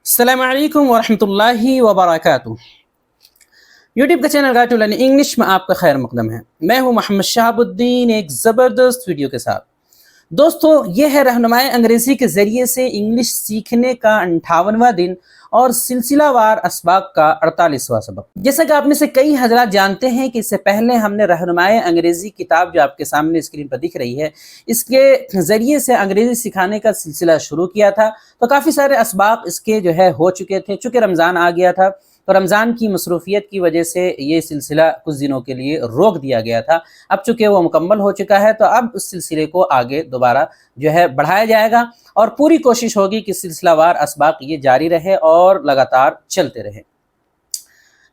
अस्सलाम वालेकुम वरहमतुल्लाहि वबरकातुह। यूट्यूब का channel guide to learn English में आपका खैर मकदम है। मैं हूं मोहम्मद शहाबुद्दीन एक ज़बरदस्त वीडियो के साथ। दोस्तों, ये है रहनुमाई अंग्रेज़ी के ज़रिए से इंग्लिश सीखने का 58वां दिन और सिलसिलावार असबाक का 48वां सबक। जैसा कि आप में से कई हजरात जानते हैं कि इससे पहले हमने रहनुमाई अंग्रेज़ी किताब जो आपके सामने स्क्रीन पर दिख रही है, इसके ज़रिए से अंग्रेज़ी सिखाने का सिलसिला शुरू किया था। तो काफ़ी सारे असबाक इसके जो है हो चुके थे। चूँकि रमज़ान आ गया था तो रमज़ान की मसरूफ़ियत की वजह से ये सिलसिला कुछ दिनों के लिए रोक दिया गया था। अब चूँकि वो मुकम्मल हो चुका है तो अब उस सिलसिले को आगे दोबारा जो है बढ़ाया जाएगा और पूरी कोशिश होगी कि सिलसिलावार असबाक ये जारी रहे और लगातार चलते रहे।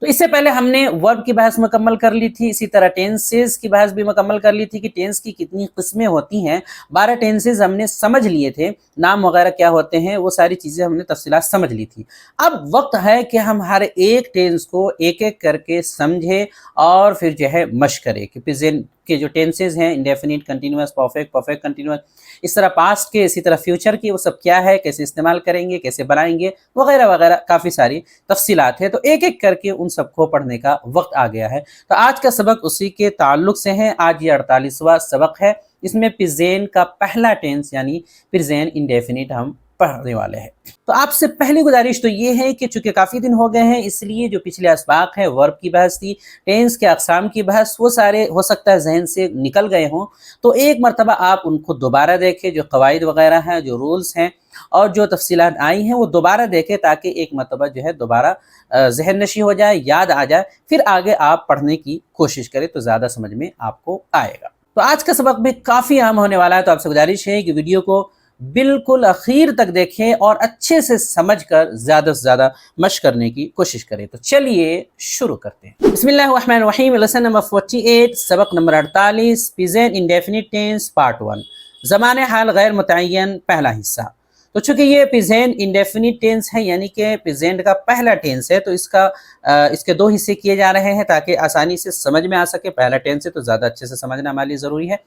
तो इससे पहले हमने वर्ब की बहस मुकम्मल कर ली थी, इसी तरह टेंसेस की बहस भी मुकम्मल कर ली थी कि टेंस की कितनी किस्में होती हैं। 12 टेंसेस हमने समझ लिए थे, नाम वगैरह क्या होते हैं वो सारी चीज़ें हमने तफसीलात समझ ली थी। अब वक्त है कि हम हर एक टेंस को एक एक करके समझें और फिर जो है मश्क करें कि प्रेजेंट के जो टेंसेस हैं, indefinite, continuous, perfect, perfect continuous, इस तरह पास्ट के, इसी तरह फ्यूचर की, वो सब क्या है, कैसे इस्तेमाल करेंगे, कैसे बनाएंगे, वगैरह वगैरह काफ़ी सारी तफसीलात है। तो एक एक करके उन सबको पढ़ने का वक्त आ गया है। तो आज का सबक उसी के ताल्लुक से है। आज ये 48वां सबक है। इसमें प्रेजेंट का पहला टेंस यानी प्रेजेंट इंडेफिनिट हम पढ़ने वाले हैं। तो आपसे पहली गुजारिश तो ये है कि चूंकि काफ़ी दिन हो गए हैं, इसलिए जो पिछले असबाक है, वर्ब की बहस थी, टेंस के अक़साम की बहस, वो सारे हो सकता है जहन से निकल गए हों। तो एक मरतबा आप उनको दोबारा देखें, जो क़वाइद वगैरह हैं, जो रूल्स हैं और जो तफसीलात आई हैं वो दोबारा देखें, ताकि एक मरतबा जो है दोबारा जहन नशी हो जाए, याद आ जाए, फिर आगे आप पढ़ने की कोशिश करें तो ज़्यादा समझ में आपको आएगा। तो आज का सबक भी काफ़ी अहम होने वाला है, तो आपसे गुजारिश है कि वीडियो को बिल्कुल आखिर तक देखें और अच्छे से समझकर ज़्यादा से ज़्यादा मश्क करने की कोशिश करें। तो चलिए शुरू करते हैं। बिस्मिल्लाहिर्रहमानिर्रहीम। लेसन नंबर 48, सबक number 48, present indefinite tense part 1, ज़माने हाल गैर मुतय्यन, पहला हिस्सा। तो चूँकि ये प्रेजेंट इंडेफिनिट टेंस है यानी कि प्रेजेंट का पहला टेंस है, तो इसके दो हिस्से किए जा रहे हैं ताकि आसानी से समझ में आ सके। पहला टेंस है तो ज़्यादा अच्छे से समझना हमारे लिए ज़रूरी है।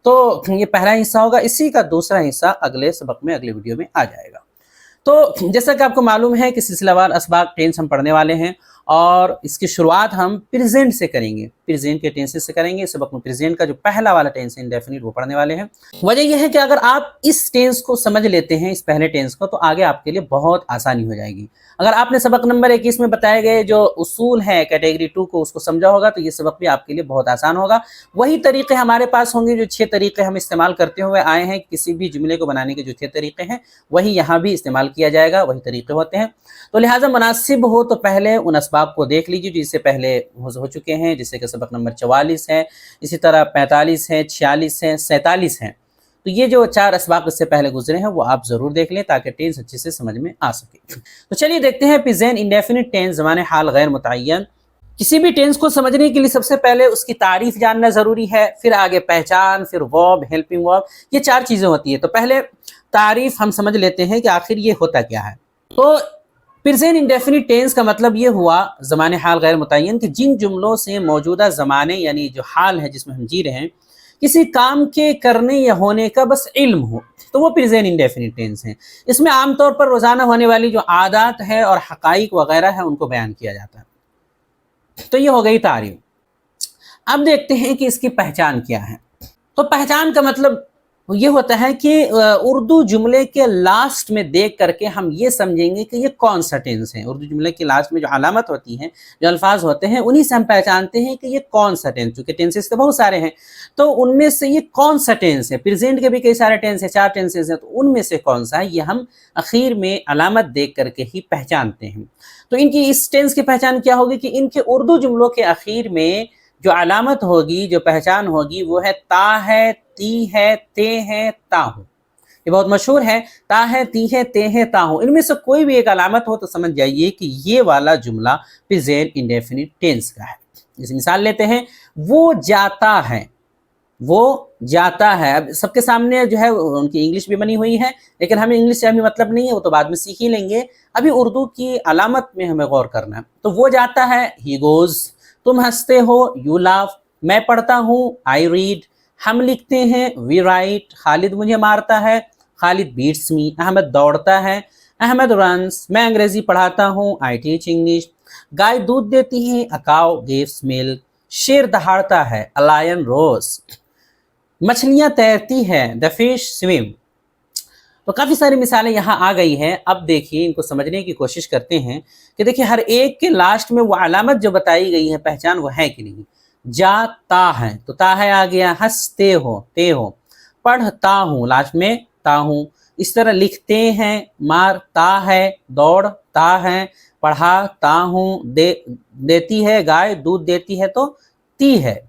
तो ये पहला हिस्सा होगा, इसी का दूसरा हिस्सा अगले सबक में, अगले वीडियो में आ जाएगा। तो जैसा कि आपको मालूम है कि सिलसिलावार असबाक टेंस हम पढ़ने वाले हैं और इसकी शुरुआत हम प्रेजेंट से करेंगे, प्रेजेंट के टेंसेस से करेंगे। इस सबक में प्रेजेंट का जो पहला वाला टेंस है इंडेफिनिट, वो पढ़ने वाले हैं। वजह यह है कि अगर आप इस टेंस को समझ लेते हैं, इस पहले टेंस को, तो आगे आपके लिए बहुत आसानी हो जाएगी। अगर आपने सबक नंबर 21 में बताए गए जो उसूल है कैटेगरी 2 को, उसको समझा होगा तो ये सबक भी आपके लिए बहुत आसान होगा। वही तरीके हमारे पास होंगे, जो 6 तरीके हम इस्तेमाल करते हुए आए हैं, किसी भी जुमले को बनाने के जो 6 तरीके हैं वही यहाँ भी इस्तेमाल किया जाएगा, वही तरीके होते हैं। तो लिहाजा मुनासिब हो तो पहले उन असबाब को देख लीजिए जो इससे पहले हो चुके हैं, जैसे कि सबक नंबर 44 है, इसी तरह 45 है, 46 है, 47 है। तो ये जो 4 असबाब इससे पहले गुजरे हैं वो आप ज़रूर देख लें ताकि टेंस अच्छे से समझ में आ सके। तो चलिए देखते हैं प्रेजेंट इंडेफिनिट टेंस, ज़माने हाल गैर मुतय्यन। किसी भी टेंस को समझने के लिए सबसे पहले उसकी तारीफ जानना ज़रूरी है, फिर आगे पहचान, फिर वर्ब, हेल्पिंग वर्ब, ये 4 चीज़ें होती है। तो पहले तारीफ हम समझ लेते हैं कि आखिर ये होता क्या है। तो प्रेजेंट इंडेफिनिट टेंस का मतलब ये हुआ ज़माने हाल गैर मुतय्यन कि जिन जुमलों से मौजूदा ज़माने यानी जो हाल है जिसमें हम जी रहे हैं, किसी काम के करने या होने का बस इल्म हो, तो वो प्रेजेंट इंडेफिनिट टेंस है। इसमें आमतौर पर रोज़ाना होने वाली जो आदात है और हक़ाइक़ वगैरह है उनको बयान किया जाता है। तो ये हो गई तारीफ। अब देखते हैं कि इसकी पहचान क्या है। तो पहचान का मतलब ये होता है कि उर्दू जुमले के लास्ट में देख करके हम ये समझेंगे कि ये कौन सा टेंस है। उर्दू जुमले के लास्ट में जो अलामत होती हैं, जो अल्फाज होते हैं, उन्हीं से हम पहचानते हैं कि ये कौन सा टेंस, क्योंकि टेंसेस तो बहुत सारे हैं, तो उनमें से ये कौन सा टेंस है। प्रेजेंट के भी कई सारे टेंस हैं, 4 टेंसेस हैं, तो उनमें से कौन सा है ये हम आखिर में अलामत देख करके ही पहचानते हैं। तो इनकी इस टेंस की पहचान क्या होगी कि इनके उर्दू जुमलों के आखिर में जो अलामत होगी, जो पहचान होगी, वो है ता है, ती है, ते है, ता हूँ। ये बहुत मशहूर है, ता है, ती है, ते है, ता हूँ। इनमें से कोई भी एक अलामत हो तो समझ जाइए कि ये वाला जुमला प्रेजेंट इंडेफिनिट टेंस का है। जैसे मिसाल लेते हैं, वो जाता है, वो जाता है। अब सबके सामने जो है उनकी इंग्लिश भी बनी हुई है, लेकिन हमें इंग्लिश से अभी मतलब नहीं है, वो तो बाद में सीख ही लेंगे। अभी उर्दू की अलामत में हमें गौर करना है। तो वो जाता है, ही गोज़। तुम हंसते हो, यू लाफ। मैं पढ़ता हूँ, आई रीड। हम लिखते हैं, वी राइट। खालिद मुझे मारता है, खालिद बीट्स मी। अहमद दौड़ता है, अहमद रन्स, मैं अंग्रेजी पढ़ाता हूँ, आई टीच इंग्लिश। गाय दूध देती है, अ काउ गिव्स मिल्क। शेर दहाड़ता है, अ लायन रोर्स। मछलियां तैरती हैं, द फिश स्विम। तो काफ़ी सारी मिसालें यहाँ आ गई हैं। अब देखिए, इनको समझने की कोशिश करते हैं कि देखिए हर एक के लास्ट में वो अलामत जो बताई गई है, पहचान वो है कि नहीं। जा ता है, तो ता है आ गया। हंसते हो, ते हो। पढ़ता हूँ, लास्ट में ता हूँ। इस तरह लिखते हैं, मारता है, दौड़ता है, पढ़ाता हूँ। देती है गाय दूध देती है तो ती है।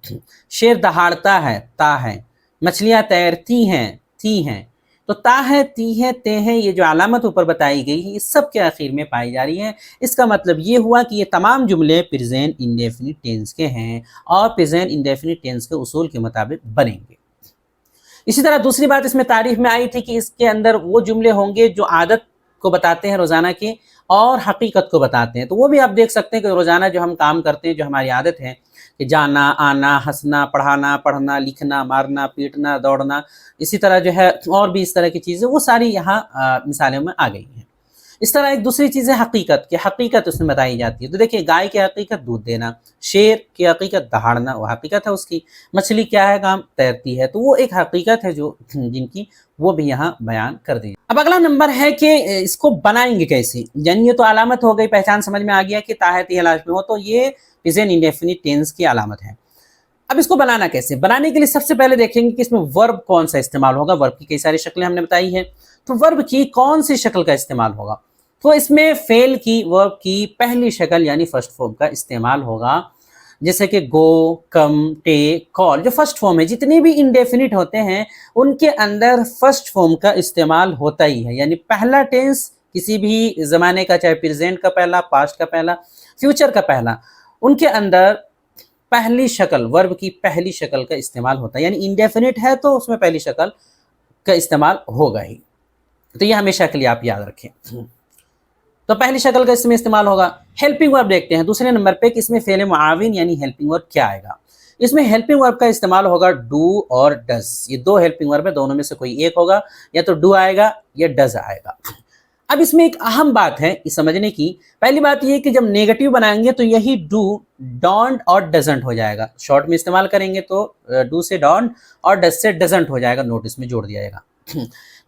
शेर दहाड़ता है, ता है। मछलियाँ तैरती हैं, थी हैं। तो ता है, ती है, ते है, ये जो अलामत ऊपर बताई गई है, ये सब के आखिर में पाई जा रही है। इसका मतलब ये हुआ कि ये तमाम जुमले प्रेजेंट इंडेफिनिट टेंस के हैं और प्रेजेंट इंडेफिनिट टेंस के उसूल के मुताबिक बनेंगे। इसी तरह दूसरी बात इसमें तारीफ में आई थी कि इसके अंदर वो जुमले होंगे जो आदत को बताते हैं रोज़ाना के और हकीकत को बताते हैं। तो वो भी आप देख सकते हैं कि रोज़ाना जो हम काम करते हैं, जो हमारी आदत है कि जाना, आना, हंसना, पढ़ाना, पढ़ना, लिखना, मारना, पीटना, दौड़ना, इसी तरह जो है और भी इस तरह की चीज़ें, वो सारी यहाँ मिसालों में आ गई हैं। इस तरह एक दूसरी चीज़ है हकीकत, कि हकीकत उसमें बताई जाती है। तो देखिए, गाय की हकीकत दूध देना, शेर की हकीकत दहाड़ना, वो हकीकत है उसकी। मछली क्या है, काम तैरती है, तो वो एक हकीकत है जो जिनकी वो भी यहाँ बयान कर दी। अब अगला नंबर है कि इसको बनाएंगे कैसे। यानी ये तो अलामत हो गई, पहचान समझ में आ गया कि ता है, ती है लास्ट में हो, तो ये प्रेजेंट इंडेफिनिट टेंस की अलामत है। अब इसको बनाना कैसे। बनाने के लिए सबसे पहले देखेंगे कि इसमें वर्ब कौन सा इस्तेमाल होगा। वर्ब की कई सारी शक्लें हमने बताई हैं, तो वर्ब की कौन सी शक्ल का इस्तेमाल होगा। तो इसमें फेल की, वर्ब की पहली शक्ल यानी फर्स्ट फॉर्म का इस्तेमाल होगा। जैसे कि गो, कम, टेक, कॉल, जो फर्स्ट फॉर्म है, जितने भी इंडेफिनिट होते हैं उनके अंदर फर्स्ट फॉर्म का इस्तेमाल होता ही है। यानी पहला टेंस किसी भी ज़माने का, चाहे प्रेजेंट का पहला, पास्ट का पहला, फ्यूचर का पहला, उनके अंदर पहली शक्ल, वर्ब की पहली शक्ल का इस्तेमाल होता है। यानी इंडेफिनिट है तो उसमें पहली शक्ल का इस्तेमाल होगा ही। तो ये हमेशा के लिए आप याद रखें। तो पहली शक्ल का इसमें इस्तेमाल होगा। हेल्पिंग वर्ब देखते हैं दूसरे नंबर पे कि इसमें फेल मुआविन यानी हेल्पिंग वर्ब क्या आएगा। इसमें हेल्पिंग वर्ब का इस्तेमाल होगा डू और डज। ये दो हेल्पिंग वर्ब है, दोनों में से कोई एक होगा, या तो डू आएगा या डज आएगा। अब इसमें एक अहम बात है इस समझने की। पहली बात ये कि जब नेगेटिव बनाएंगे तो यही डू डोंट और डजंट हो जाएगा। शॉर्ट में इस्तेमाल करेंगे तो डू से डोंट और डज से डजंट हो जाएगा, नोटिस में जोड़ दिया जाएगा।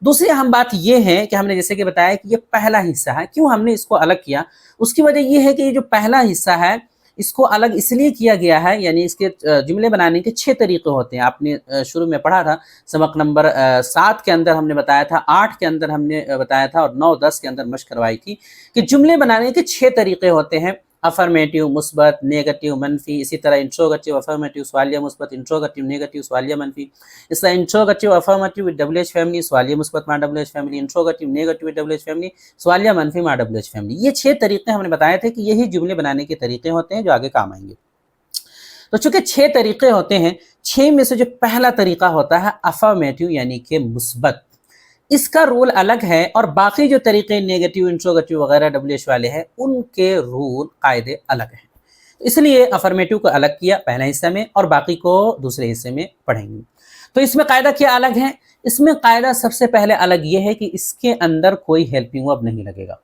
दूसरी अहम बात यह है कि हमने जैसे कि बताया कि ये पहला हिस्सा है। क्यों हमने इसको अलग किया, उसकी वजह यह है कि ये जो पहला हिस्सा है इसको अलग इसलिए किया गया है, यानी इसके जुमले बनाने के 6 तरीके होते हैं। आपने शुरू में पढ़ा था, सबक नंबर 7 के अंदर हमने बताया था, 8 के अंदर हमने बताया था और 9, 10 के अंदर मशक करवाई थी कि जुमले बनाने के 6 तरीके होते हैं। अफर्मेटिव, मुस्बत, नेगेटिव, मनफी। इसी तरह इंट्रोगेटिव, अफर्मेटिव, सवालिया मुस्बत, इंट्रोगेटिव, नेगेटिव, सवालिया मनफी। इस तरह interrogative affirmative with WH family, सवालिया मुस्बत मा WH family, interrogative negative with WH family, सवालिया मनफी मा डब्ल्यूएच फैमिली। ये 6 तरीके हमने बताए थे कि यही जुमले बनाने के तरीके होते हैं जो आगे काम आएंगे। तो चूंकि 6 तरीके होते हैं, 6 में से जो पहला तरीका होता है अफर्मेटिव यानी कि मुस्बत, इसका रूल अलग है और बाकी जो तरीके नेगेटिव, इंट्रोगेटिव वगैरह डब्ल्यूएच वाले हैं उनके रूल कायदे अलग हैं। इसलिए अफर्मेटिव को अलग किया पहले हिस्से में और बाकी को दूसरे हिस्से में पढ़ेंगे। तो इसमें कायदा क्या अलग है। इसमें कायदा सबसे पहले अलग ये है कि इसके अंदर कोई हेल्पिंग वर्ब नहीं लगेगा।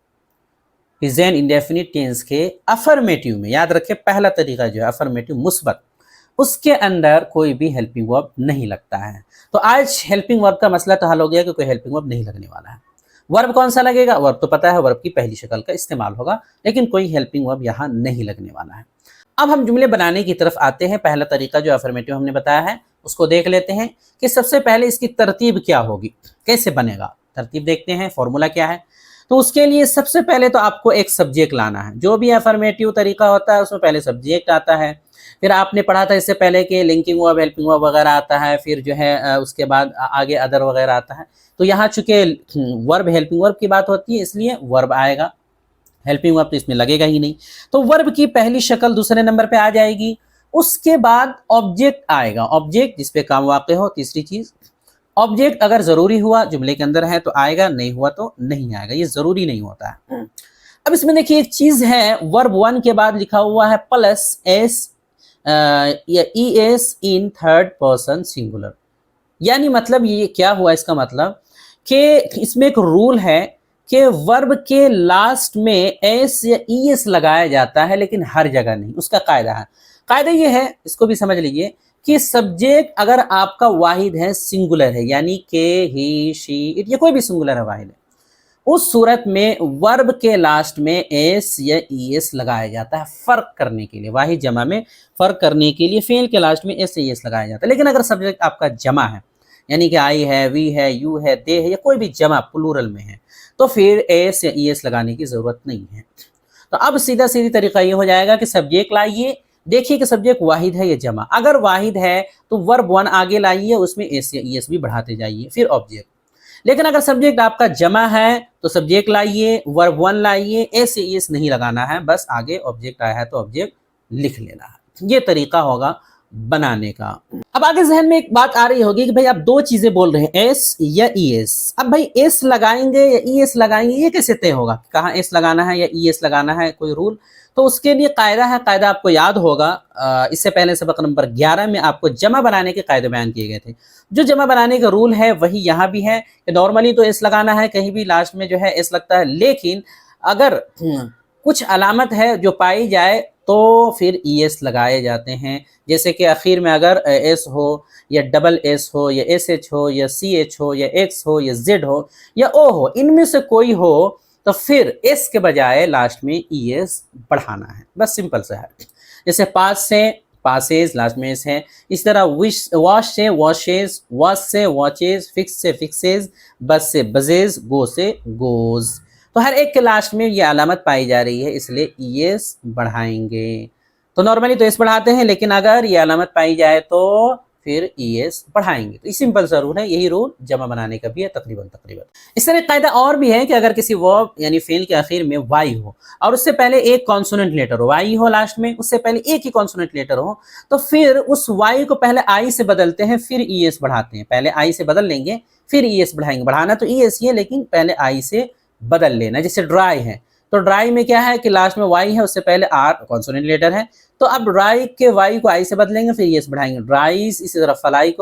प्रेजेंट इंडेफिनिट टेंस के अफर्मेटिव में, याद रखें पहला तरीका जो है अफर्मेटिव मुस्बत, उसके अंदर कोई भी हेल्पिंग वर्ब नहीं लगता है। तो आज हेल्पिंग वर्ब का मसला तो हल हो गया कि कोई हेल्पिंग वर्ब नहीं लगने वाला है। वर्ब कौन सा लगेगा, वर्ब तो पता है, वर्ब की पहली शक्ल का इस्तेमाल होगा, लेकिन कोई हेल्पिंग वर्ब यहाँ नहीं लगने वाला है। अब हम जुमले बनाने की तरफ आते हैं। पहला तरीका जो अफर्मेटिव हमने बताया है उसको देख लेते हैं कि सबसे पहले इसकी तरतीब क्या होगी, कैसे बनेगा। तरतीब देखते हैं, फॉर्मूला क्या है। तो उसके लिए सबसे पहले तो आपको एक सब्जेक्ट लाना है। जो भी अफर्मेटिव तरीका होता है उसमें पहले सब्जेक्ट आता है, फिर आपने पढ़ा था इससे पहले कि लिंकिंग वर्ब, हेल्पिंग वर्ब वगैरह आता है, फिर जो है उसके बाद आगे अदर वगैरह आता है। तो यहाँ चूंकि वर्ब हेल्पिंग वर्ब की बात होती है इसलिए वर्ब आएगा, हेल्पिंग वर्ब तो इसमें लगेगा ही नहीं। तो वर्ब की पहली शक्ल दूसरे नंबर पे आ जाएगी। उसके बाद ऑब्जेक्ट आएगा, ऑब्जेक्ट जिस पे काम वाक़े हो। तीसरी चीज़, ऑब्जेक्ट अगर ज़रूरी हुआ जुमले के अंदर है तो आएगा, नहीं हुआ तो नहीं आएगा, ये ज़रूरी नहीं होता है। अब इसमें देखिए एक चीज़ है, वर्ब 1 के बाद लिखा हुआ है प्लस एस या E S in third person singular. यानी मतलब ये क्या हुआ, इसका मतलब कि इसमें एक रूल है کہ ورب کے لاسٹ میں ایس یا ای ایس لگایا جاتا ہے لیکن ہر جگہ نہیں. اس کا قاعدہ ہے. قاعدہ یہ ہے, اس کو بھی سمجھ لیجئے, کہ سبجیکٹ اگر آپ کا واحد ہے, سنگولر ہے, یعنی کہ ہی, شی, اٹ, یہ کوئی بھی سنگولر ہے, واحد ہے, اس صورت میں ورب کے لاسٹ میں ایس یا ای ایس لگایا جاتا ہے فرق کرنے کے لیے. واحد جمع میں فرق کرنے کے لیے فعل کے لاسٹ میں ایس یا ای ایس لگایا جاتا ہے. لیکن اگر سبجیکٹ آپ کا جمع ہے, یعنی کہ آئی ہے, وی ہے, یو ہے, دے ہے, یا کوئی بھی جمع پلورل میں ہے, تو پھر ایس یا ای ایس لگانے کی ضرورت نہیں ہے. تو اب سیدھا سیدھی طریقہ یہ ہو جائے گا کہ سبجیکٹ لائیے, دیکھیے کہ سبجیکٹ واحد ہے یا جمع. اگر واحد ہے تو ورب ون آگے لائیے, اس میں ایس یا ای ایس بھی بڑھاتے جائیے, پھر آبجیکٹ. لیکن اگر سبجیکٹ آپ کا جمع ہے تو سبجیکٹ لائیے, ورب ون لائیے, ایس یا ای ایس نہیں لگانا ہے, بس آگے آبجیکٹ آیا ہے تو آبجیکٹ لکھ لینا ہے. یہ طریقہ ہوگا بنانے کا. اب آگے ذہن میں ایک بات آ رہی ہوگی کہ بھائی آپ دو چیزیں بول رہے ہیں, ایس یا ای ایس. اب بھائی ایس لگائیں گے یا ای ایس لگائیں گے, یہ کیسے طے ہوگا, کہاں ایس لگانا ہے یا ای ایس لگانا ہے, کوئی رول؟ تو اس کے لیے قاعدہ ہے, قاعدہ آپ کو یاد ہوگا, اس سے پہلے سبق نمبر 11 میں آپ کو جمع بنانے کے قاعدے بیان کیے گئے تھے. جو جمع بنانے کا رول ہے وہی یہاں بھی ہے, کہ نارملی تو ایس لگانا ہے, کہیں بھی لاسٹ میں جو ہے ایس لگتا ہے, لیکن اگر کچھ علامت ہے جو پائی جائے تو پھر ای ایس لگائے جاتے ہیں. جیسے کہ اخیر میں اگر ایس ہو یا ڈبل ایس ہو یا ایس ایچ ہو یا سی ایچ ہو یا ایکس ہو یا زیڈ ہو یا او ہو, ان میں سے کوئی ہو تو پھر ایس کے بجائے لاسٹ میں ای ایس بڑھانا ہے. بس سمپل سا ہے. جیسے پاس سے پاسز, لاسٹ میں ایس ہے. اس طرح واش سے واشز, واش سے واچز, فکس سے فکسز, بس سے بزز, گو سے گوز. تو ہر ایک کے لاسٹ میں یہ علامت پائی جا رہی ہے, اس لیے ای ایس بڑھائیں گے. تو نارملی تو ایس بڑھاتے ہیں, لیکن اگر یہ علامت پائی جائے تو پھر ای ایس بڑھائیں گے. تو یہ سمپل سا رول ہے, یہی رول جمع بنانے کا بھی ہے تقریباً. اس طرح ایک قاعدہ اور بھی ہے کہ اگر کسی ورب یعنی فعل کے آخر میں وائی ہو اور اس سے پہلے ایک کانسوننٹ لیٹر ہو, وائی ہو لاسٹ میں, اس سے پہلے ایک ہی کانسوننٹ لیٹر ہو, تو پھر اس وائی کو پہلے آئی سے بدلتے ہیں, پھر ای ایس بڑھاتے ہیں. پہلے آئی سے بدل لیں گے, پھر ای ایس بڑھائیں گے. بڑھانا تو ای ایس ہی ہے, لیکن پہلے آئی سے بدل لینا. جیسے ڈرائی ہے, تو ڈرائی میں کیا ہے کہ لاسٹ میں وائی ہے, اس سے پہلے آر کانسوننٹ لیٹر ہے, تو اب ڈرائی کے وائی کو آئی سے بدلیں گے, پھر ای ایس بڑھائیں گے. ڈرائیز, اسی طرح فلائی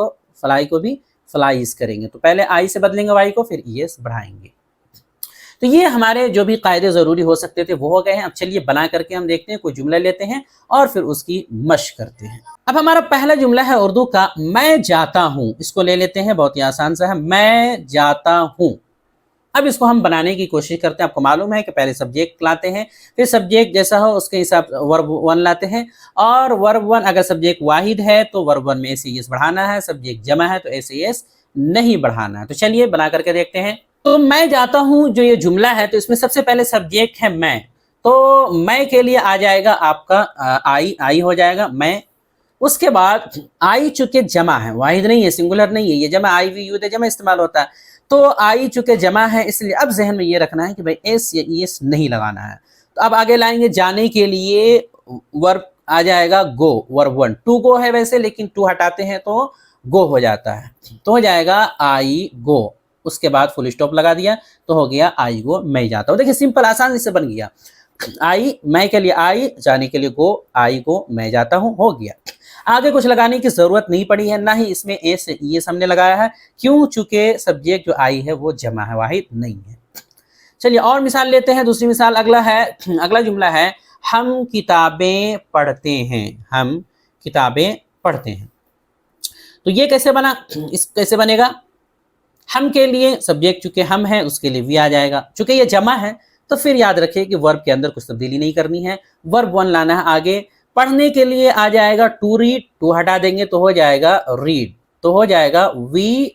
کو بھی فلائز کریں گے, تو پہلے آئی سے بدلیں گے وائی کو, پھر ای ایس بڑھائیں گے. تو یہ ہمارے جو بھی قاعدے ضروری ہو سکتے تھے وہ ہو گئے ہیں. اب چلیے بنا کر کے ہم دیکھتے ہیں, کوئی جملہ لیتے ہیں اور پھر اس کی مشق کرتے ہیں. اب ہمارا پہلا جملہ ہے اردو کا, میں جاتا ہوں. اس کو لے لیتے ہیں, بہت ہی آسان سا ہے, میں جاتا ہوں. اب اس کو ہم بنانے کی کوشش کرتے ہیں. آپ کو معلوم ہے کہ پہلے سبجیکٹ لاتے ہیں, پھر سبجیکٹ جیسا ہو اس کے حساب ورب ون لاتے ہیں, اور ورب ون اگر سبجیکٹ واحد ہے تو ورب ون میں ایس ای ایس بڑھانا ہے, سبجیکٹ جمع ہے تو ایس ای ایس نہیں بڑھانا ہے. تو چلیے بنا کر کے دیکھتے ہیں. تو میں جاتا ہوں جو یہ جملہ ہے, تو اس میں سب سے پہلے سبجیکٹ ہے میں, تو میں کے لیے آ جائے گا آپ کا آئی ہو جائے گا میں. اس کے بعد آئی چونکہ جمع ہے, واحد نہیں ہے, سنگولر نہیں ہے, یہ جمع آئی وی یو دے جمع استعمال ہوتا ہے, تو آئی چونکہ جمع ہے, اس لیے اب ذہن میں یہ رکھنا ہے کہ بھائی ایس یا ای ایس نہیں لگانا ہے. تو اب آگے لائیں گے, جانے کے لیے ورب آ جائے گا گو, ورب ون. ٹو گو ہے ویسے, لیکن ٹو ہٹاتے ہیں تو گو ہو جاتا ہے, تو ہو جائے گا آئی گو. اس کے بعد فل اسٹاپ لگا دیا تو ہو گیا آئی گو, میں جاتا ہوں. دیکھیں سمپل آسان سے بن گیا. آئی, میں کے لیے آئی, جانے کے لیے گو, آئی گو, میں جاتا ہوں, ہو گیا. آگے کچھ لگانے کی ضرورت نہیں پڑی ہے, نہ ہی اس میں ایس ای ایس ہم نے لگایا ہے. کیوں؟ چونکہ سبجیکٹ جو آئی ہے وہ جمع ہے, واحد نہیں ہے. چلیے اور مثال لیتے ہیں. دوسری مثال اگلا جملہ ہے, ہم کتابیں پڑھتے ہیں. ہم کتابیں پڑھتے ہیں. تو یہ کیسے بنا, کیسے بنے گا؟ ہم کے لیے سبجیکٹ چونکہ ہم ہے, اس کے لیے وی آ جائے گا. چونکہ یہ جمع ہے تو پھر یاد رکھیں کہ ورب کے اندر کچھ تبدیلی نہیں کرنی ہے, ورب ون لانا ہے آگے. پڑھنے کے لیے آ جائے گا ٹو ریڈ, ٹو ہٹا دیں گے تو ہو جائے گا ریڈ, تو ہو جائے گا وی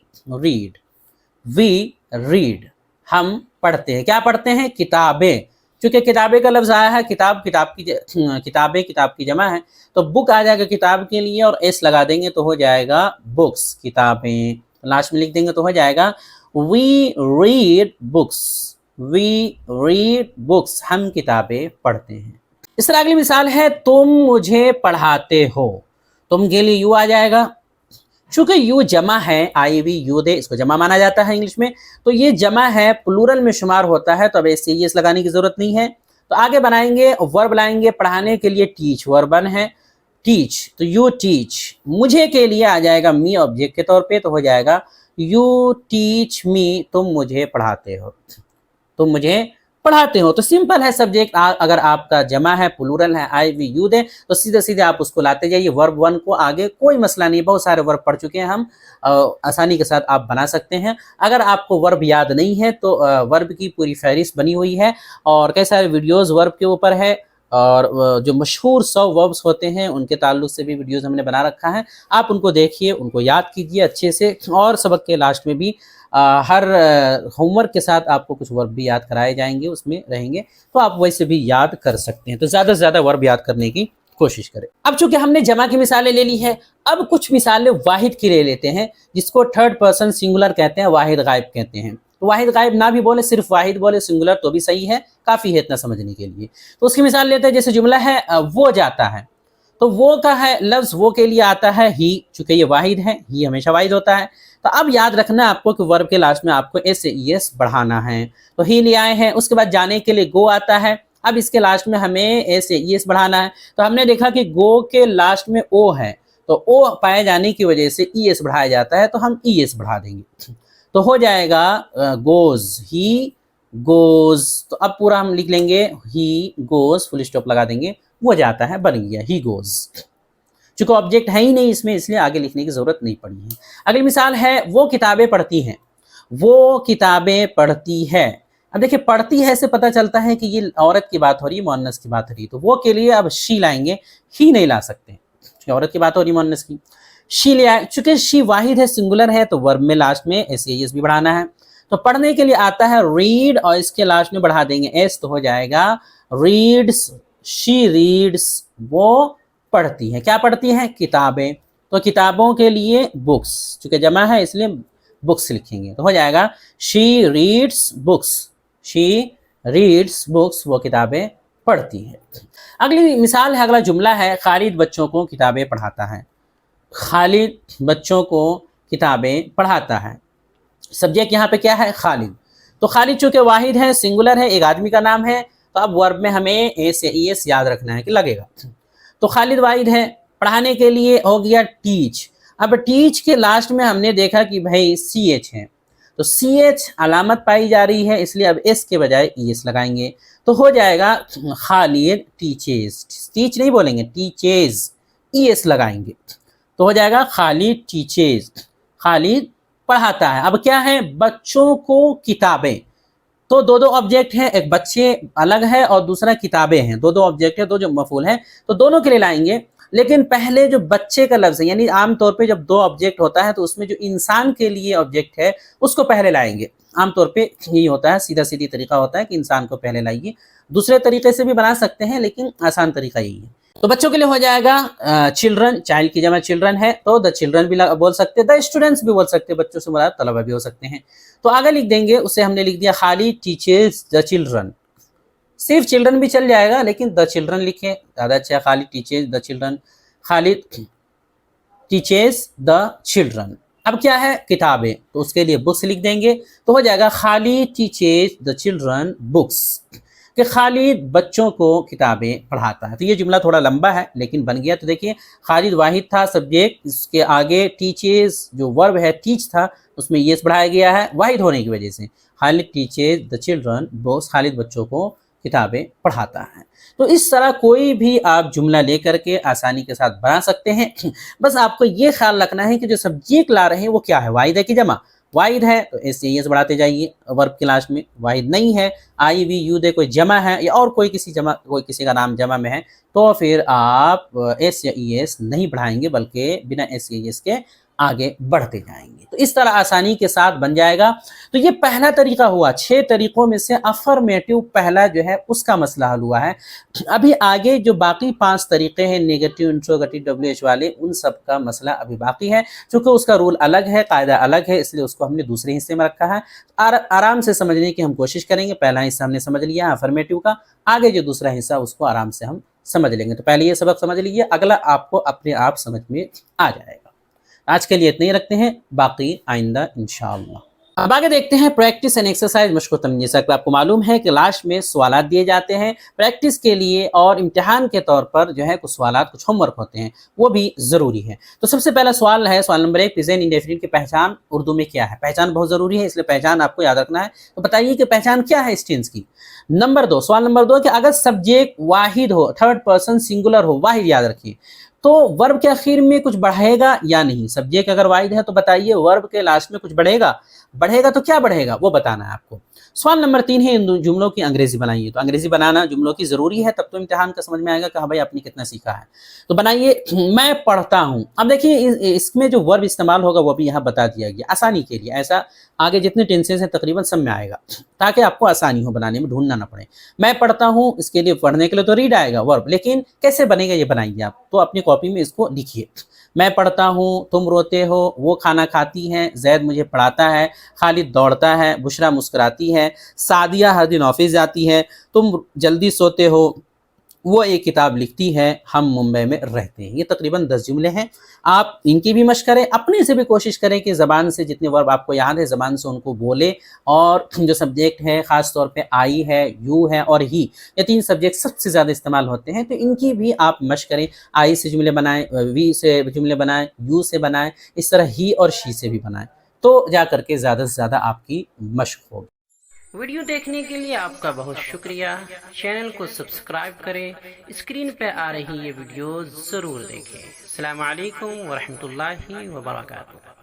ریڈ. وی ریڈ, ہم پڑھتے ہیں. کیا پڑھتے ہیں؟ کتابیں. چونکہ کتابیں کا لفظ آیا ہے, کتابیں کتاب کی جمع ہے, تو بک آ جائے گا کتاب کے لیے, اور ایس لگا دیں گے تو ہو جائے گا بکس, کتابیں. لاسٹ میں لکھ دیں گے تو ہو جائے گا we read books. We read books, ہم کتابیں پڑھتے ہیں. اس طرح اگلی مثال ہے, تم مجھے پڑھاتے ہو. تم کے لیے یو آ جائے گا. چونکہ یو جمع ہے, آئی وی یو دے, اس کو جمع مانا جاتا ہے انگلش میں, تو یہ جمع ہے, پلورل میں شمار ہوتا ہے, تو اب ایس ای ایس لگانے کی ضرورت نہیں ہے. تو آگے بنائیں گے, ورب لائیں گے. پڑھانے کے لیے ٹیچ, ورب ون ہے ٹیچ, تو یو ٹیچ. مجھے کے لیے آ جائے گا می آبجیکٹ کے طور پہ, تو ہو جائے گا یو ٹیچ می, تم مجھے پڑھاتے ہو. तुम मुझे पढ़ाते हो। तो सिंपल है सब्जेक्ट, अगर आपका जमा है, प्लूरल है, आई वी यू दे, तो सीधे सीधे आप उसको लाते जाइए वर्ब वन को आगे, कोई मसला नहीं, बहुत सारे वर्ब पढ़ चुके हैं हम, आसानी के साथ आप बना सकते हैं। अगर आपको वर्ब याद नहीं है तो वर्ब की पूरी फहरिस्त बनी हुई है और कई सारे वीडियोज़ वर्ब के ऊपर है, और जो मशहूर 100 वर्ब्स होते हैं उनके ताल्लुक से भी वीडियोज़ हमने बना रखा है, आप उनको देखिए, उनको याद कीजिए अच्छे से, और सबक के लास्ट में भी हर होमवर्क के साथ आपको कुछ वर्ब भी याद कराए जाएंगे, उसमें रहेंगे, तो आप वैसे भी याद कर सकते हैं। तो ज़्यादा से ज़्यादा वर्ब याद करने की कोशिश करें। अब चूंकि हमने जमा की मिसालें ले ली है, अब कुछ मिसालें वाहिद की ले लेते हैं, जिसको थर्ड पर्सन सिंगुलर कहते हैं, वाहिद गायब कहते हैं। तो वाहिद गायब ना भी बोले, सिर्फ वाहिद बोले सिंगुलर तो भी सही है, काफ़ी है इतना समझने के लिए। तो उसकी मिसाल लेते हैं, जैसे जुमला है वो जाता है, तो वो का है लफ्ज़ वो के लिए आता है ही, चूंकि ये वाहिद है, ही हमेशा वाहिद होता है। तो अब याद रखना है आपको कि वर्ब के लास्ट में आपको एस से ई एस बढ़ाना है, तो ही ले आए हैं। उसके बाद जाने के लिए गो आता है, अब इसके लास्ट में हमें एस से ई एस बढ़ाना है। तो हमने देखा कि गो के लास्ट में ओ है, तो ओ पाए जाने की वजह से ई एस बढ़ाया जाता है, तो हम ई एस बढ़ा देंगे, तो हो जाएगा गोज, ही गोज। तो अब पूरा हम लिख लेंगे ही गोज, फुल स्टॉप लगा देंगे, वो जाता है, बन गया ही गोज। चूंकि ऑब्जेक्ट है ही नहीं इसमें, इसलिए आगे लिखने की जरूरत नहीं पड़ी है। अगली मिसाल है वो किताबें पढ़ती हैं, वो किताबें पढ़ती है। अब देखिए पढ़ती है से पता चलता है कि ये औरत की बात हो रही है, मुअन्नस की बात हो रही है, तो वो के लिए अब शी लाएंगे, ही नहीं ला सकते क्योंकि औरत की बात हो रही है मुअन्नस की। शी ले आए, चूंकि शी वाहिद है, सिंगुलर है, तो वर्ब में लास्ट में एस एस भी बढ़ाना है। तो पढ़ने के लिए आता है रीड, और इसके लास्ट में बढ़ा देंगे एस, तो हो जाएगा रीड्स, शी रीड्स, वो पढ़ती है। क्या पढ़ती हैं? किताबें। तो किताबों के लिए बुक्स, चूंकि जमा है इसलिए बुक्स लिखेंगे, तो हो जाएगा she reads books, she reads books, वो किताबें पढ़ती है। अगली मिसाल है, अगला जुमला है, खालिद बच्चों को किताबें पढ़ाता है। खालिद बच्चों को किताबें पढ़ाता है। सब्जेक्ट यहाँ पे क्या है? खालिद। तो खालिद चूंकि वाहिद है, सिंगुलर है, एक आदमी का नाम है, तो अब वर्ब में हमें ए से ई एस याद रखना है कि लगेगा। तो खालिद वाहिद है, पढ़ाने के लिए हो गया टीच। अब टीच के लास्ट में हमने देखा कि भाई सी एच है, तो सी एच अलामत पाई जा रही है, इसलिए अब एस के बजाय ई एस लगाएंगे, तो हो जाएगा खालिद टीचेज। टीच नहीं बोलेंगे, टीचेज, ई एस लगाएंगे, तो हो जाएगा खालिद टीचेज, खालिद पढ़ाता है। अब क्या है? बच्चों को किताबें। तो दो दो ऑब्जेक्ट हैं, एक बच्चे अलग है और दूसरा किताबें हैं, दो दो ऑब्जेक्ट है, दो जो मफूल है, तो दोनों के लिए लाएंगे। लेकिन पहले जो बच्चे का लफ्ज़ है, यानी आमतौर पे जब दो ऑब्जेक्ट होता है तो उसमें जो इंसान के लिए ऑब्जेक्ट है उसको पहले लाएंगे। आमतौर पे यही होता है, सीधा सीधी तरीका होता है कि इंसान को पहले लाइए। दूसरे तरीके से भी बना सकते हैं, लेकिन आसान तरीका यही है। तो बच्चों के लिए हो जाएगा चिल्ड्रन, चाइल्ड की जमा चिल्ड्रन है, तो द चिल्ड्रन भी बोल सकते हैं, द स्टूडेंट्स भी बोल सकते हैं, बच्चों से मुराद तलबा भी हो सकते हैं। तो आगे लिख देंगे, उसे हमने लिख दिया खालिद टीचर्स द चिल्ड्रन। सिर्फ चिल्ड्रन भी चल जाएगा, लेकिन द चिल्ड्रन लिखें ज़्यादा अच्छा। Khalid teachers the children, Khalid teachers the children. अब क्या है? किताबें, तो उसके लिए बुक्स लिख देंगे, तो हो जाएगा Khalid teachers the children books, कि खालिद बच्चों को किताबें पढ़ाता है। तो ये जुमला थोड़ा लंबा है लेकिन बन गया। तो देखिए खालिद वाहिद था सब्जेक्ट, इसके आगे टीचर्स जो वर्ब है टीच था, उसमें ये बढ़ाया गया है वाहिद होने की वजह से। Khalid teachers the children books, Khalid बच्चों को किताबें पढ़ाता है। तो इस तरह कोई भी आप जुमला लेकर के आसानी के साथ बना सकते हैं। बस आपको ये ख्याल रखना है कि जो सब्जेक्ट ला रहे हैं वो क्या है, वाहिद है कि जमा। वाहिद है तो एस एस बढ़ाते जाइए वर्ब के लास्ट में, वाहिद नहीं है, आई वी यू दे, कोई जमा है या और कोई किसी का नाम जमा में है, तो फिर आप एस या ई एस नहीं बढ़ाएंगे, बल्कि बिना एस या ई एस के आगे बढ़ते जाएंगे। तो इस तरह आसानी के साथ बन जाएगा। तो ये पहला तरीका हुआ, 6 तरीकों में से अफर्मेटिव पहला जो है उसका मसला हल हुआ है। अभी आगे जो बाकी 5 तरीके हैं नेगेटिव, इंट्रोगेटिव, डब्ल्यूएच वाले, उन सब का मसला अभी बाकी है। चूँकि उसका रूल अलग है, कायदा अलग है, इसलिए उसको हमने दूसरे हिस्से में रखा है। आराम से समझने की हम कोशिश करेंगे। पहला हिस्सा हमने समझ लिया अफर्मेटिव का, आगे जो दूसरा हिस्सा उसको आराम से हम समझ लेंगे। तो पहले ये सबक समझ लीजिए, अगला आपको अपने आप समझ में आ जाएगा। आज के लिए इतना ही रखते हैं, बाकी आइंदा इंशाअल्लाह। अब आगे देखते हैं प्रैक्टिस एंड एक्सरसाइज मशक तमरीन। जैसा कि आपको मालूम है कि लास्ट में सवालात दिए जाते हैं प्रैक्टिस के लिए और इम्तिहान के तौर पर जो है कुछ सवालात कुछ होमवर्क होते हैं, वो भी ज़रूरी है। तो सबसे पहला सवाल है, सवाल नंबर 1, प्रेजेंट इंडेफिनिट की पहचान उर्दू में क्या है। पहचान बहुत ज़रूरी है, इसलिए पहचान आपको याद रखना है। तो बताइए कि पहचान क्या है इस टेंस की। नंबर 2, सवाल नंबर 2 कि अगर सब्जेक्ट वाहिद हो, थर्ड पर्सन सिंगुलर हो, वाहिद याद रखिए, तो वर्ब के आखिर में कुछ बढ़ेगा या नहीं। सब्जेक्ट अगर वाहिद है तो बताइए वर्ब के लास्ट में कुछ बढ़ेगा, बढ़ेगा तो क्या बढ़ेगा वो बताना है आपको। सवाल नंबर 3 है, इन जुमलों की अंग्रेजी बनाइए। तो अंग्रेजी बनाना जुमलों की ज़रूरी है, तब तो इम्तिहान का समझ में आएगा कि हाँ भाई आपने कितना सीखा है। तो बनाइए, मैं पढ़ता हूँ। अब देखिए इसमें जो वर्ब इस्तेमाल होगा वो भी यहाँ बता दिया गया आसानी के लिए। ऐसा आगे जितने टेंसेस हैं तकरीबन सब में आएगा, ताकि आपको आसानी हो बनाने में, ढूंढना ना पड़े। मैं पढ़ता हूँ, इसके लिए पढ़ने के लिए तो रीड आएगा वर्ब, लेकिन कैसे बनेगा ये बनाइए आप। तो अपनी कॉपी में इसको लिखिए। मैं पढ़ता हूँ, तुम रोते हो, वो खाना खाती हैं, जैद मुझे पढ़ाता है, खालिद दौड़ता है, बुशरा मुस्कुराती है, सादिया हर दिन ऑफिस जाती है, तुम जल्दी सोते हो, वो एक किताब लिखती है, हम मुंबई में रहते हैं। ये तकरीबन 10 जुमले हैं। आप इनकी भी मशक करें, अपने से भी कोशिश करें कि ज़बान से जितने वर्ब आपको याद है ज़बान से उनको बोले। और जो सब्जेक्ट है ख़ास तौर पे आई है, यू है और ही, ये 3 सब्जेक्ट सबसे ज़्यादा इस्तेमाल होते हैं, तो इनकी भी आप मशक करें। आई से जुमले बनाएं, वी से जुमले बनाएं, यू से बनाएं, इस तरह ही और शी से भी बनाएं, तो जा करके ज़्यादा से ज़्यादा आपकी मशक होगी। वीडियो देखने के लिए आपका बहुत शुक्रिया। चैनल को सब्सक्राइब करें, स्क्रीन पे आ रही ये वीडियो ज़रूर देखें। अस्सलामु अलैकुम व रहमतुल्लाहि व बरकातुहू।